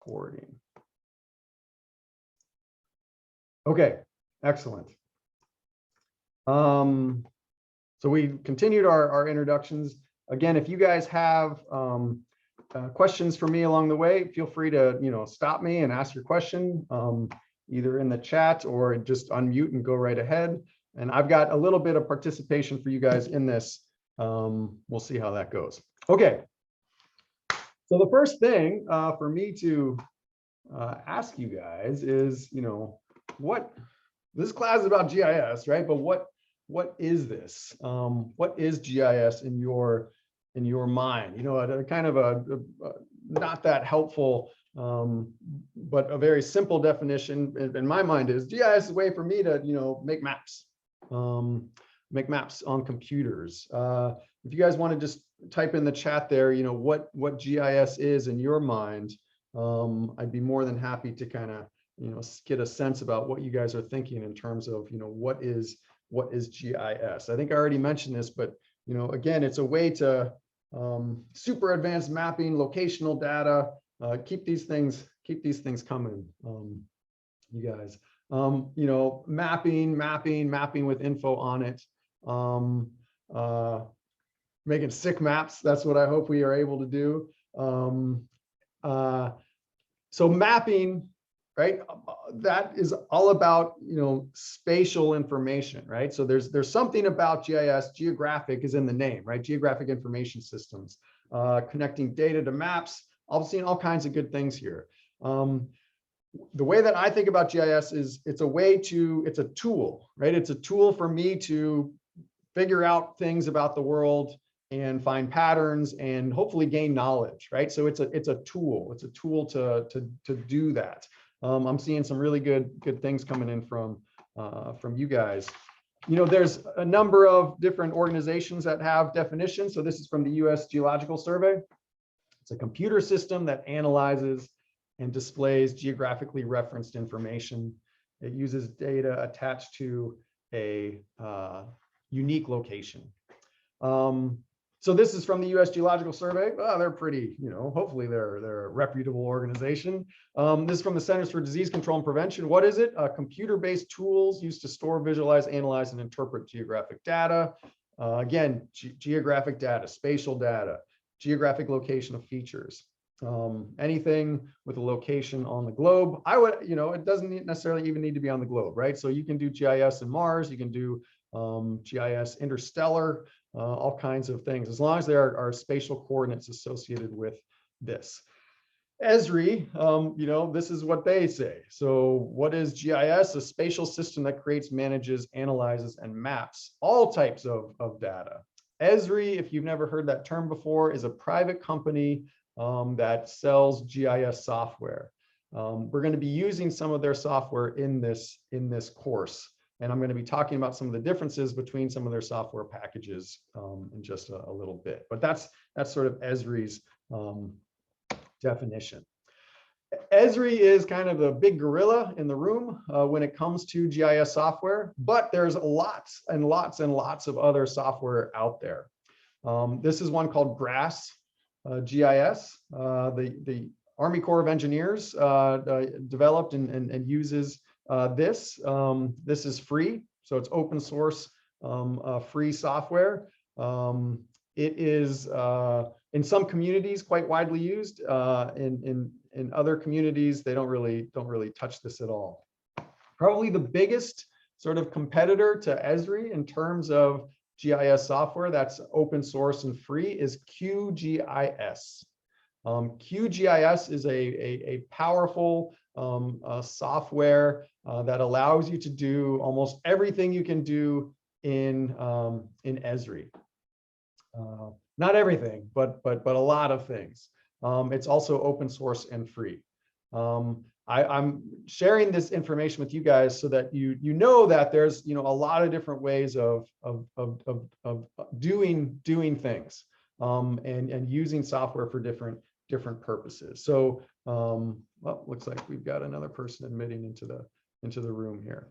recording. Okay, excellent. So we continued our introductions. Again, if you guys have questions for me along the way, feel free to stop me and ask your question, either in the chat or just unmute and go right ahead. And I've got a little bit of participation for you guys in this. We'll see how that goes. Okay. So the first thing for me to ask you guys is, what this class is about GIS, right? But what is this? What is GIS in your mind? Kind of a not that helpful, but a very simple definition in my mind is GIS is a way for me to make maps, on computers. If you guys want to just type in the chat there, what GIS is in your mind, I'd be more than happy to kind of get a sense about what you guys are thinking in terms of what is GIS. I think I already mentioned this, but again, it's a way to super advanced mapping, locational data, keep these things coming, you guys. Mapping with info on it, making sick maps. That's what I hope we are able to do. So mapping, right? That is all about, spatial information, right? So there's something about GIS, geographic is in the name, right? Geographic information systems, connecting data to maps. I've seen all kinds of good things here. The way that I think about GIS is it's a tool, right? It's a tool for me to figure out things about the world and find patterns and hopefully gain knowledge, right? So it's a tool. It's a tool to do that. I'm seeing some really good things coming in from you guys. There's a number of different organizations that have definitions. So this is from the U.S. Geological Survey. It's a computer system that analyzes and displays geographically referenced information. It uses data attached to a unique location. So this is from the U.S. Geological Survey. They're pretty, hopefully they're a reputable organization. This is from the Centers for Disease Control and Prevention. What is it? Computer-based tools used to store, visualize, analyze, and interpret geographic data. Again, geographic data, spatial data, geographic location of features. Anything with a location on the globe. It doesn't necessarily even need to be on the globe, right? So you can do GIS in Mars, you can do GIS interstellar, all kinds of things, as long as there are spatial coordinates associated with this. Esri, this is what they say. So what is GIS? A spatial system that creates, manages, analyzes, and maps all types of data. Esri, if you've never heard that term before, is a private company that sells GIS software. We're going to be using some of their software in this course. And I'm going to be talking about some of the differences between some of their software packages in just a little bit. But that's sort of Esri's definition. Esri is kind of the big gorilla in the room when it comes to GIS software, but there's lots and lots and lots of other software out there. This is one called GRASS GIS. The Army Corps of Engineers developed and uses this. This is free, so it's open source, free software. It is in some communities quite widely used. In other communities, they don't really touch this at all. Probably the biggest sort of competitor to Esri in terms of GIS software that's open source and free is QGIS. QGIS is a powerful software that allows you to do almost everything you can do in Esri. Not everything, but a lot of things. It's also open source and free. I'm sharing this information with you guys so that you know that there's a lot of different ways of doing things and using software for different purposes. So well, looks like we've got another person admitting into the room here.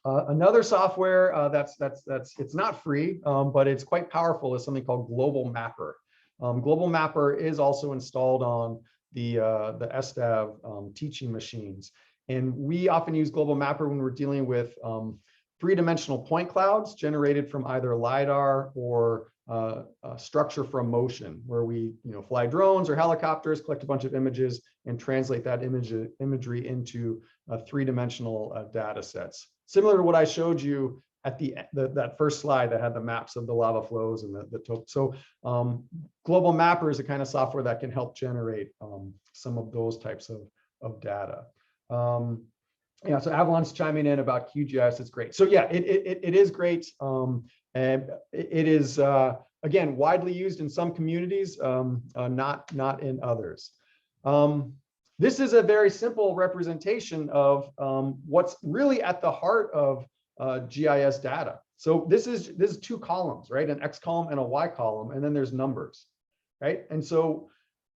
Another software it's not free, but it's quite powerful is something called Global Mapper. Global Mapper is also installed on the SDAV teaching machines. And we often use Global Mapper when we're dealing with three-dimensional point clouds generated from either LiDAR or structure from motion, where we fly drones or helicopters, collect a bunch of images, and translate that imagery into three-dimensional data sets. Similar to what I showed you at that first slide that had the maps of the lava flows and so Global Mapper is a kind of software that can help generate some of those types of data. Yeah, so Avalon's chiming in about QGIS. It's great. So yeah, it is great, and it is again widely used in some communities, not in others. This is a very simple representation of what's really at the heart of GIS data. So this is two columns, right? An X column and a Y column, and then there's numbers, right? And so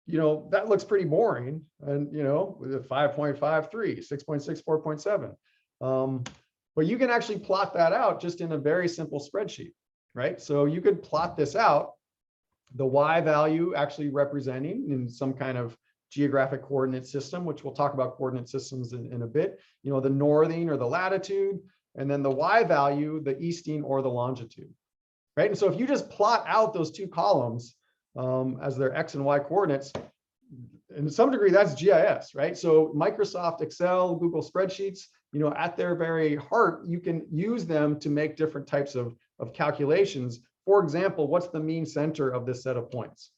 that looks pretty boring, and with 5.53, 6.6, 4.7. But you can actually plot that out just in a very simple spreadsheet, right? So you could plot this out, the Y value actually representing in some kind of geographic coordinate system, which we'll talk about coordinate systems in a bit, the northing or the latitude, and then the Y value, the easting or the longitude, right? And so if you just plot out those two columns, as their X and Y coordinates, and to some degree that's GIS, right? So Microsoft Excel, Google spreadsheets, at their very heart, you can use them to make different types of calculations. For example, what's the mean center of this set of points?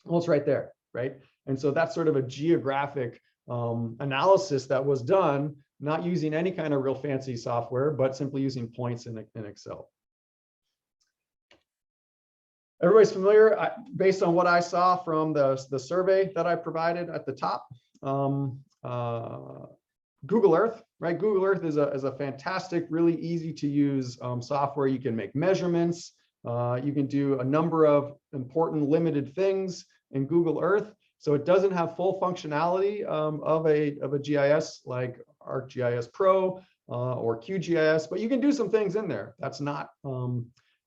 Well, it's right there, right? And so that's sort of a geographic analysis that was done, not using any kind of real fancy software, but simply using points in Excel. Everybody's familiar, based on what I saw from the survey that I provided at the top, Google Earth, right? Google Earth is a fantastic, really easy to use software. You can make measurements. You can do a number of important limited things in Google Earth. So it doesn't have full functionality of a GIS like ArcGIS Pro or QGIS, but you can do some things in there. That's not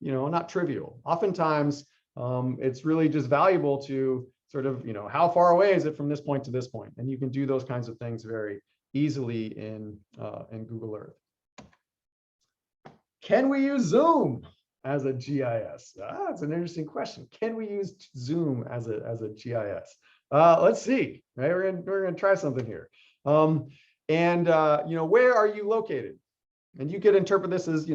not trivial. Oftentimes, it's really just valuable to sort of, how far away is it from this point to this point? And you can do those kinds of things very easily in Google Earth. Can we use Zoom as a GIS? That's an interesting question. Can we use Zoom as a GIS? Let's see. Right, we're gonna try something here. Where are you located? And you could interpret this as,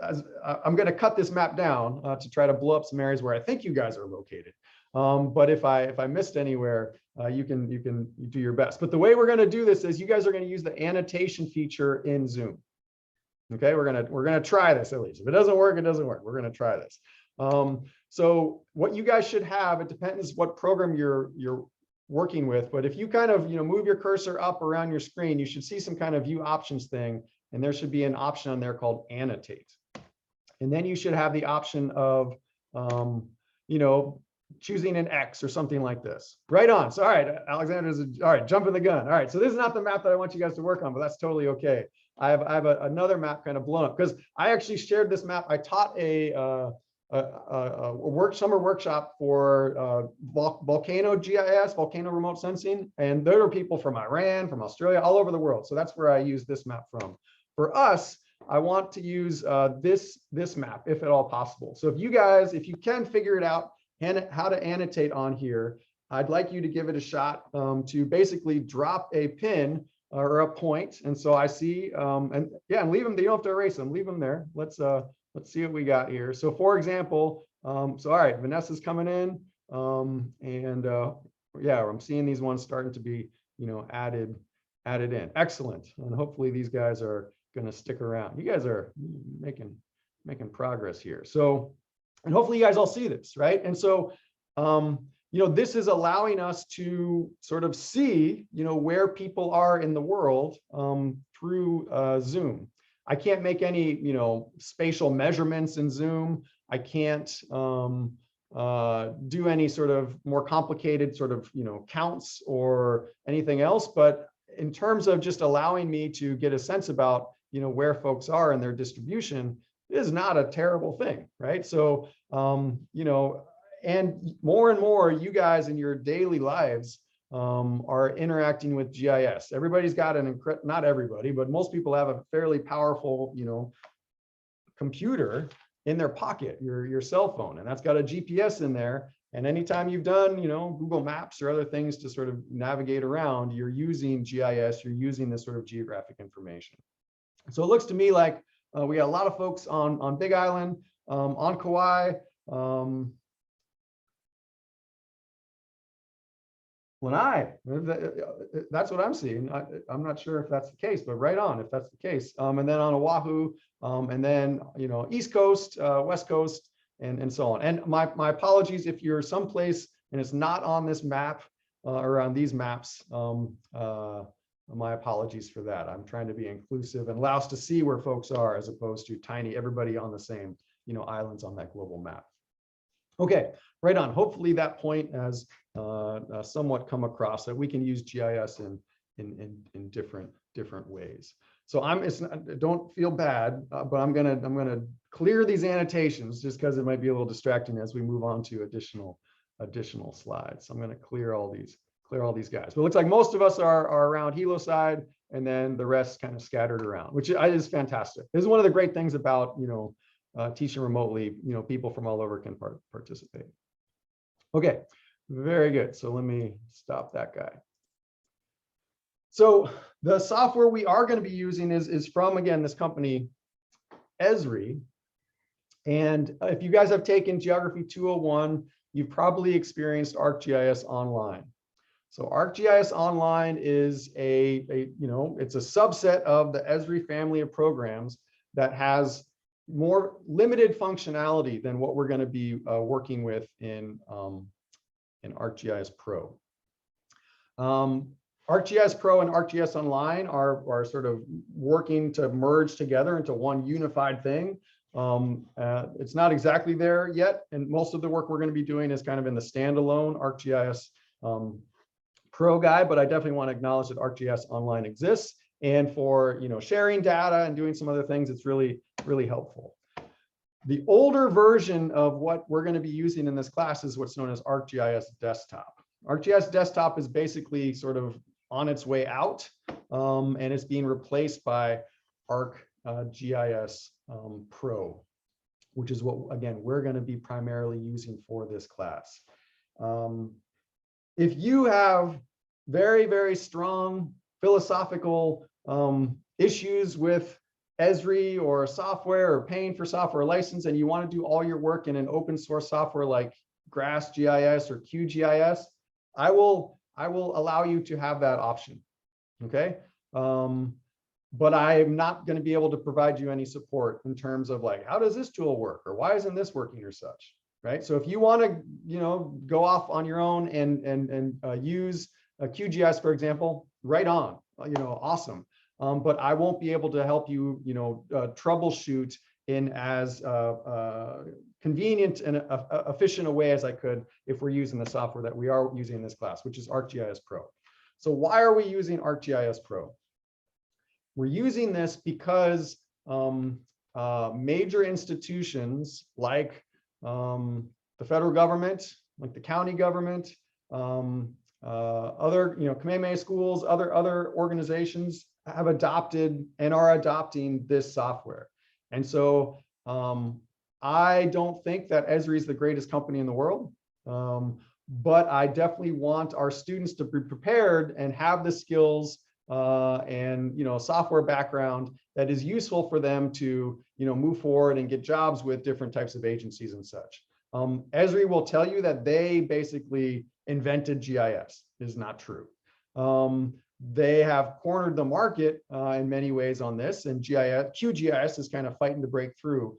as I'm going to cut this map down to try to blow up some areas where I think you guys are located. But if I missed anywhere, you can do your best. But the way we're going to do this is you guys are going to use the annotation feature in Zoom. Okay, we're gonna try this at least. If it doesn't work, it doesn't work. We're going to try this. So what you guys should have, it depends what program you're working with. But if you kind of move your cursor up around your screen, you should see some kind of view options thing. And there should be an option on there called annotate. And then you should have the option of, choosing an X or something like this. Right on. So, all right, Alexander's, all right, jumping the gun. All right, so this is not the map that I want you guys to work on, but that's totally okay. I have another map kind of blown up because I actually shared this map. I taught a summer workshop for volcano GIS, volcano remote sensing. And there are people from Iran, from Australia, all over the world. So that's where I use this map from. For us, I want to use this map, if at all possible. So if you can figure it out, how to annotate on here, I'd like you to give it a shot to basically drop a pin or a point. And so I see, and leave them. You don't have to erase them. Leave them there. Let's see what we got here. So for example, all right, Vanessa's coming in, I'm seeing these ones starting to be, added in. Excellent. And hopefully these guys are going to stick around. You guys are making progress here. So, and hopefully you guys all see this, right? And so, this is allowing us to sort of see, where people are in the world through Zoom. I can't make any, spatial measurements in Zoom. I can't do any sort of more complicated sort of, counts or anything else. But in terms of just allowing me to get a sense about, where folks are in their distribution is not a terrible thing, right? So, and more you guys in your daily lives are interacting with GIS. Everybody's got not everybody, but most people have a fairly powerful, computer in their pocket, your cell phone, and that's got a GPS in there. And anytime you've done, Google Maps or other things to sort of navigate around, you're using GIS, you're using this sort of geographic information. So it looks to me like we got a lot of folks on Big Island, on Kauai. That's what I'm seeing. I'm not sure if that's the case, but right on if that's the case. And then on Oahu, and then East Coast, West Coast, and so on. And my apologies if you're someplace and it's not on this map or on these maps. My apologies for that. I'm trying to be inclusive and allow us to see where folks are as opposed to tiny everybody on the same islands on that global map. Okay, right on. Hopefully that point has somewhat come across that we can use GIS in different ways. So don't feel bad, but I'm gonna clear these annotations just because it might be a little distracting as we move on to additional slides. So I'm gonna clear all these guys. But it looks like most of us are around Hilo side, and then the rest kind of scattered around, which is fantastic. This is one of the great things about teaching remotely. People from all over can participate. Okay, very good. So let me stop that guy. So the software we are going to be using is from, again, this company, Esri. And if you guys have taken Geography 201, you've probably experienced ArcGIS Online. So ArcGIS Online is it's a subset of the Esri family of programs that has more limited functionality than what we're going to be working with in ArcGIS Pro. ArcGIS Pro and ArcGIS Online are sort of working to merge together into one unified thing. It's not exactly there yet, and most of the work we're going to be doing is kind of in the standalone ArcGIS Pro guide, but I definitely want to acknowledge that ArcGIS Online exists, and for sharing data and doing some other things, it's really helpful. The older version of what we're going to be using in this class is what's known as ArcGIS Desktop. ArcGIS Desktop is basically sort of on its way out, and it's being replaced by ArcGIS Pro, which is what, again, we're going to be primarily using for this class. If you have very, very strong philosophical issues with Esri or software or paying for software license, and you want to do all your work in an open source software like Grass GIS or QGIS, I will allow you to have that option. Okay. But I'm not going to be able to provide you any support in terms of like, how does this tool work, or why isn't this working or such, right? So if you want to, go off on your own and use a QGIS, for example, right on, awesome. But I won't be able to help you, troubleshoot in as convenient and efficient a way as I could if we're using the software that we are using in this class, which is ArcGIS Pro. So why are we using ArcGIS Pro? We're using this because major institutions like the federal government, like the county government, other Kamehameha schools, other organizations have adopted and are adopting this software. And so I don't think that Esri is the greatest company in the world, but I definitely want our students to be prepared and have the skills and software background that is useful for them to move forward and get jobs with different types of agencies and such. Esri will tell you that they basically invented GIS. It is not true. They have cornered the market in many ways on this, and QGIS is kind of fighting to break through.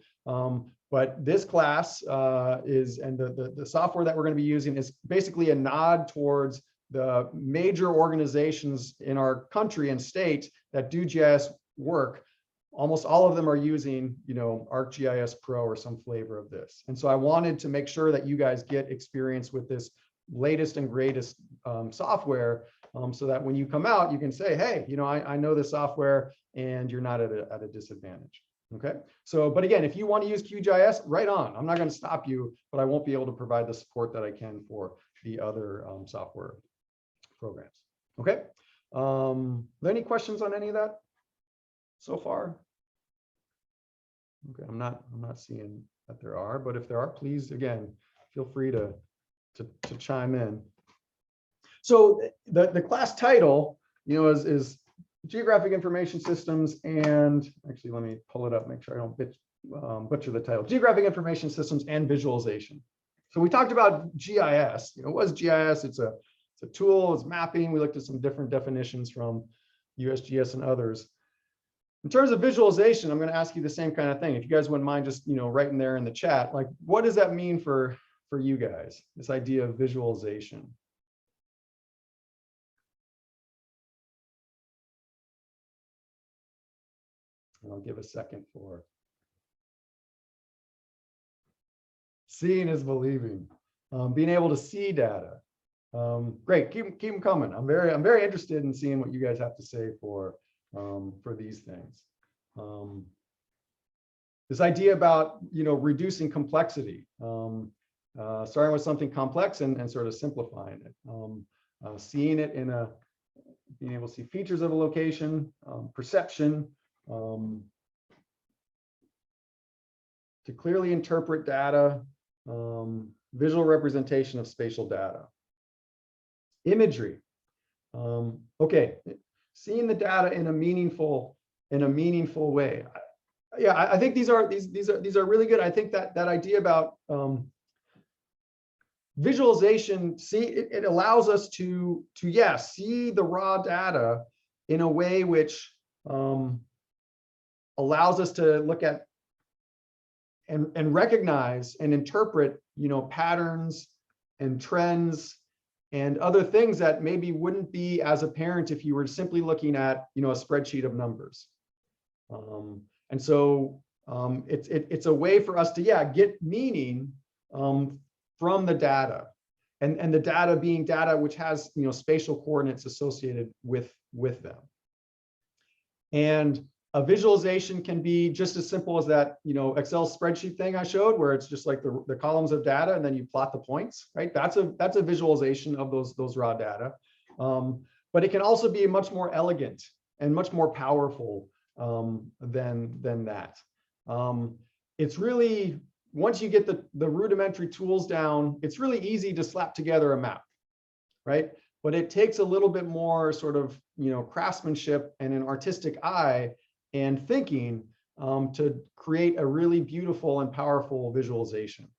But this class and the software that we're going to be using is basically a nod towards the major organizations in our country and state that do GIS work. Almost all of them are using, ArcGIS Pro or some flavor of this. And so I wanted to make sure that you guys get experience with this latest and greatest software, so that when you come out, you can say, hey, I know this software, and you're not at a disadvantage. Okay. So, but again, if you want to use QGIS, right on. I'm not going to stop you, but I won't be able to provide the support that I can for the other software programs. Okay. Are there any questions on any of that so far? Okay, I'm not seeing that there are, but if there are, please, again, feel free to chime in. So the class title, you know, is Geographic Information Systems, and actually let me pull it up, make sure I don't butcher the title. Geographic Information Systems and Visualization. So we talked about GIS. You know, what is GIS? It's a tool, it's mapping. We looked at some different definitions from USGS and others. In terms of visualization, I'm going to ask you the same kind of thing. If you guys wouldn't mind just, you know, writing there in the chat, like, what does that mean for you guys, this idea of visualization? And I'll give a second for seeing is believing, being able to see data. Great, keep them coming. I'm very interested in seeing what you guys have to say for these things. This idea about, you know, reducing complexity, starting with something complex and sort of simplifying it, seeing it in being able to see features of a location, perception, to clearly interpret data, visual representation of spatial data. Imagery. Okay, seeing the data in a meaningful way. Yeah, I think these are really good. I think that idea about visualization, it allows us to see the raw data in a way which allows us to look at and recognize and interpret, you know, patterns and trends and other things that maybe wouldn't be as apparent if you were simply looking at, you know, a spreadsheet of numbers. And so it's a way for us to get meaning from the data, and the data being data which has, you know, spatial coordinates associated with them. And a visualization can be just as simple as that, you know, Excel spreadsheet thing I showed, where it's just like the columns of data and then you plot the points, right? That's a visualization of those raw data. But it can also be much more elegant and much more powerful than that. It's really, once you get the rudimentary tools down, it's really easy to slap together a map, right? But it takes a little bit more sort of, you know, craftsmanship and an artistic eye and thinking to create a really beautiful and powerful visualization.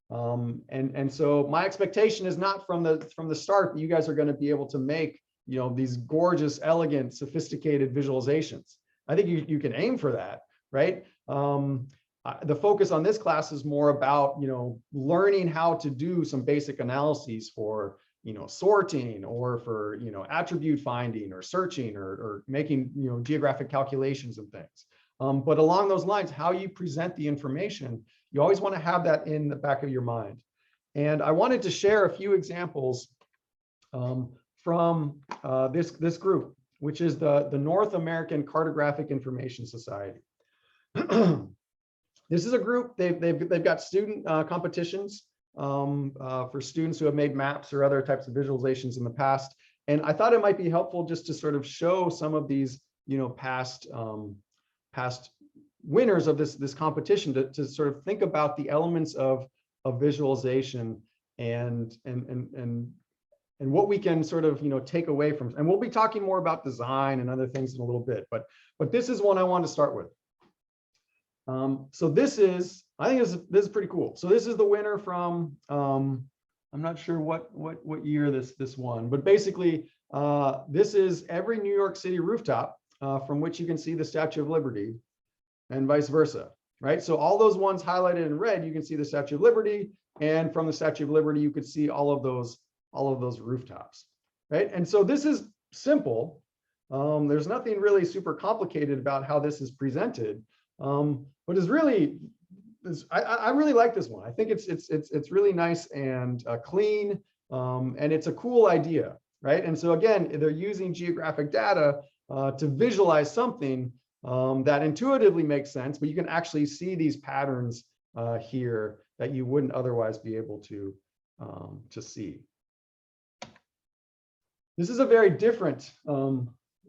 And so my expectation is not from the start that you guys are going to be able to make, you know, these gorgeous, elegant, sophisticated visualizations. I think you can aim for that, right? The focus on this class is more about, you know, learning how to do some basic analyses for, you know, sorting, or for, you know, attribute finding or searching, or making, you know, geographic calculations and things. But along those lines, how you present the information, you always want to have that in the back of your mind. And I wanted to share a few examples from this group, which is the North American Cartographic Information Society. This is a group, they've got student competitions for students who have made maps or other types of visualizations in the past. And I thought it might be helpful just to sort of show some of these, you know, past winners of this competition to sort of think about the elements of visualization and what we can sort of, you know, take away from. And we'll be talking more about design and other things in a little bit, but this is one I want to start with. So this is, I think this is pretty cool. So this is the winner from, I'm not sure what year this won, but basically this is every New York City rooftop from which you can see the Statue of Liberty, and vice versa, right? So all those ones highlighted in red, you can see the Statue of Liberty, and from the Statue of Liberty, you could see all of those rooftops, right? And so this is simple. There's nothing really super complicated about how this is presented. But it's really, I really like this one. I think it's really nice and clean, and it's a cool idea, right? And so again, they're using geographic data to visualize something that intuitively makes sense, but you can actually see these patterns here that you wouldn't otherwise be able to see. This is a very different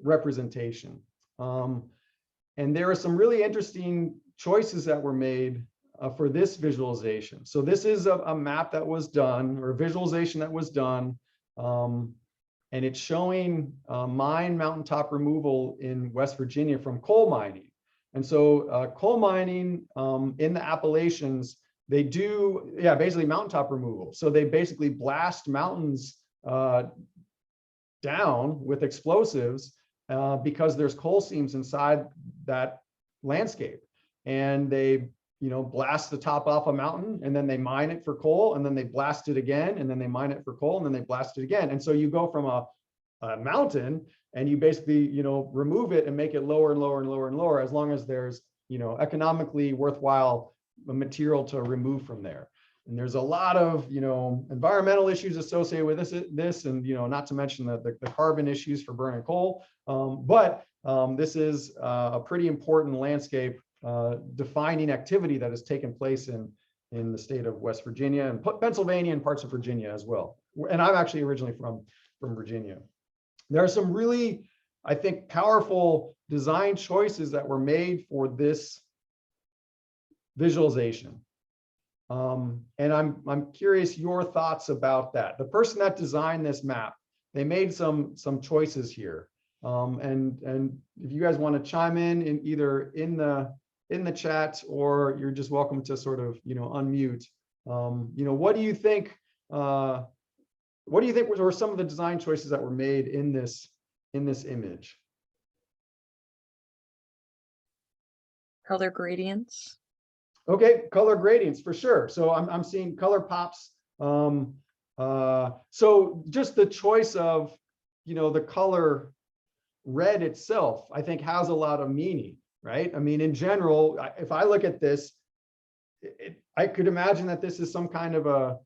representation. And there are some really interesting choices that were made for this visualization. So this is a map that was done, or a visualization that was done, and it's showing mine mountaintop removal in West Virginia from coal mining. And so coal mining in the Appalachians, they do, basically mountaintop removal. So they basically blast mountains down with explosives because there's coal seams inside that landscape. And they, blast the top off a mountain, and then they mine it for coal, and then they blast it again, and then they mine it for coal, and then they blast it again. And so you go from a mountain, and you basically, remove it and make it lower and lower and lower and lower, as long as there's, economically worthwhile material to remove from there. And there's a lot of, environmental issues associated with this, and, not to mention the carbon issues for burning coal. But this is a pretty important landscape defining activity that has taken place in the state of West Virginia and Pennsylvania and parts of Virginia as well. And I'm actually originally from Virginia. There are some really, I think, powerful design choices that were made for this visualization. And I'm curious your thoughts about that. The person that designed this map, they made some choices here. And if you guys want to chime in either in the chat, or you're just welcome to sort of, unmute. What do you think? What do you think were some of the design choices that were made in this image? Color gradients. Okay, color gradients for sure. So I'm seeing color pops. So just the choice of, the color red itself, I think has a lot of meaning, right? I mean, in general, if I look at this, I could imagine that this is some kind of a,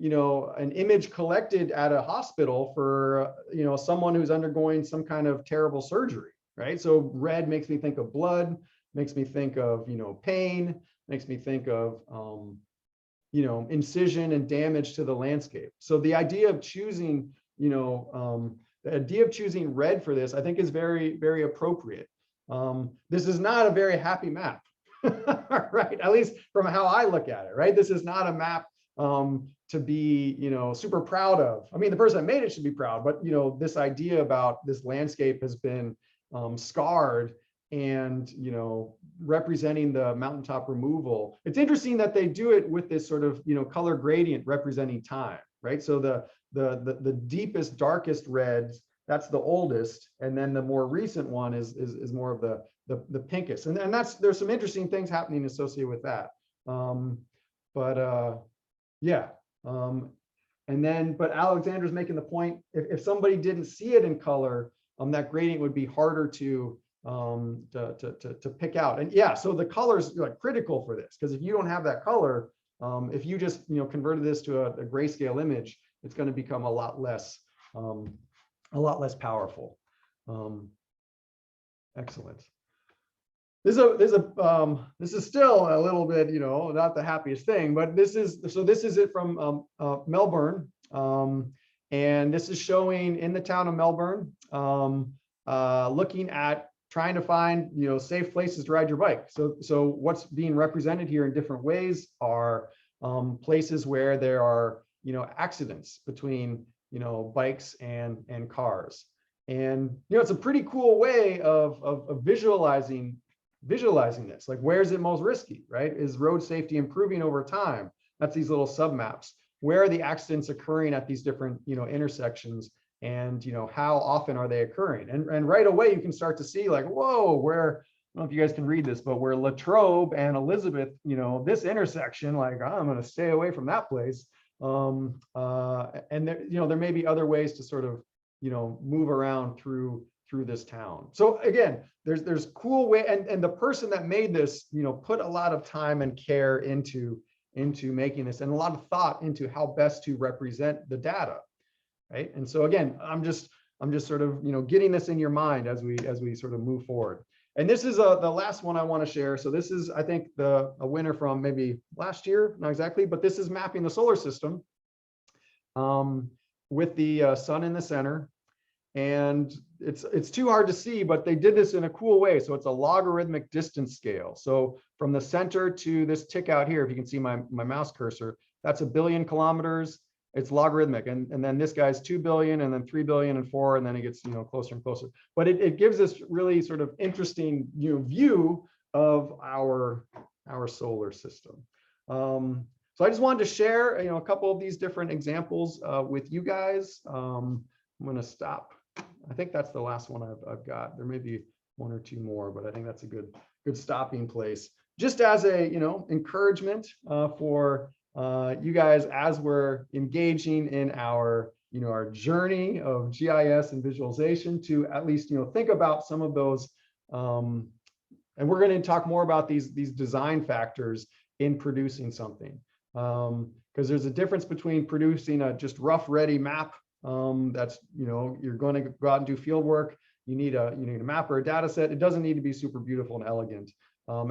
an image collected at a hospital for, someone who's undergoing some kind of terrible surgery, right? So red makes me think of blood, makes me think of, pain, makes me think of, incision and damage to the landscape. So the idea of choosing, red for this, I think, is very, very appropriate. This is not a very happy map, right? At least from how I look at it, right? This is not a map to be, super proud of. I mean, the person that made it should be proud, but, this idea about this landscape has been scarred and, representing the mountaintop removal. It's interesting that they do it with this sort of, color gradient representing time, right? So the deepest, darkest reds, that's the oldest, and then the more recent one is more of the pinkest, and there's some interesting things happening associated with that. But Alexander's making the point, if somebody didn't see it in color, that gradient would be harder to pick out. And so the colors are critical for this, because if you don't have that color, if you just converted this to a grayscale image, it's going to become a lot less powerful. Excellent. This is still a little bit, not the happiest thing, but this is it from Melbourne, and this is showing in the town of Melbourne, looking at trying to find safe places to ride your bike. So what's being represented here in different ways are places where there are accidents between bikes and cars, and it's a pretty cool way of visualizing this. Like, where's it most risky, right? Is road safety improving over time? That's these little sub maps. Where are the accidents occurring at these different intersections, and how often are they occurring? And right away you can start to see, like, whoa, where, I don't know if you guys can read this, but where Latrobe and Elizabeth, this intersection, like, I'm going to stay away from that place. And there may be other ways to sort of move around through this town. So again, there's cool way, and the person that made this put a lot of time and care into making this, and a lot of thought into how best to represent the data, right? And so again, I'm just sort of getting this in your mind as we sort of move forward. And this is the last one I want to share. So this is, I think, a winner from maybe last year, not exactly, but this is mapping the solar system. with the sun in the center. And it's too hard to see, but they did this in a cool way. So it's a logarithmic distance scale. So from the center to this tick out here, if you can see my mouse cursor, that's 1 billion kilometers. It's logarithmic. And then this guy's 2 billion, and then 3 billion and 4, and then it gets, closer and closer. But it gives us really sort of interesting, view of our solar system. So I just wanted to share, a couple of these different examples with you guys. I'm going to stop. I think that's the last one I've got. There may be 1 or 2 more, but I think that's a good stopping place. Just as a, encouragement for you guys as we're engaging in our, our journey of GIS and visualization, to at least, think about some of those. And we're going to talk more about these design factors in producing something. Because there's a difference between producing a just rough ready map. That's, you're going to go out and do field work. You need a map or a data set. It doesn't need to be super beautiful and elegant,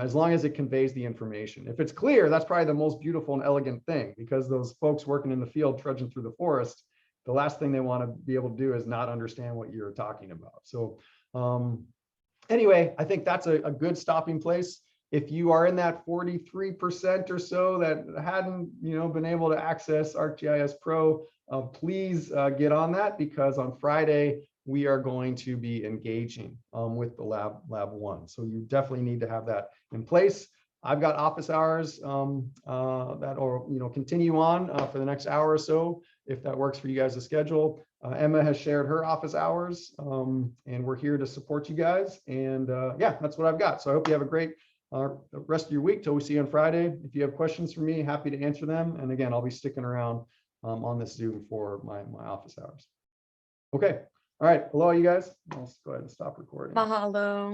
as long as it conveys the information. If it's clear, that's probably the most beautiful and elegant thing, because those folks working in the field trudging through the forest, the last thing they want to be able to do is not understand what you're talking about. So anyway, I think that's a good stopping place. If you are in that 43% or so that hadn't, been able to access ArcGIS Pro, please get on that, because on Friday we are going to be engaging with the lab 1. So you definitely need to have that in place. I've got office hours that will continue on for the next hour or so, if that works for you guys to schedule. Emma has shared her office hours, and we're here to support you guys. And yeah, that's what I've got. So I hope you have a great rest of your week till we see you on Friday. If you have questions for me, happy to answer them. And again, I'll be sticking around on this Zoom for my office hours. Okay. All right. Hello, you guys. I'll go ahead and stop recording. Mahalo.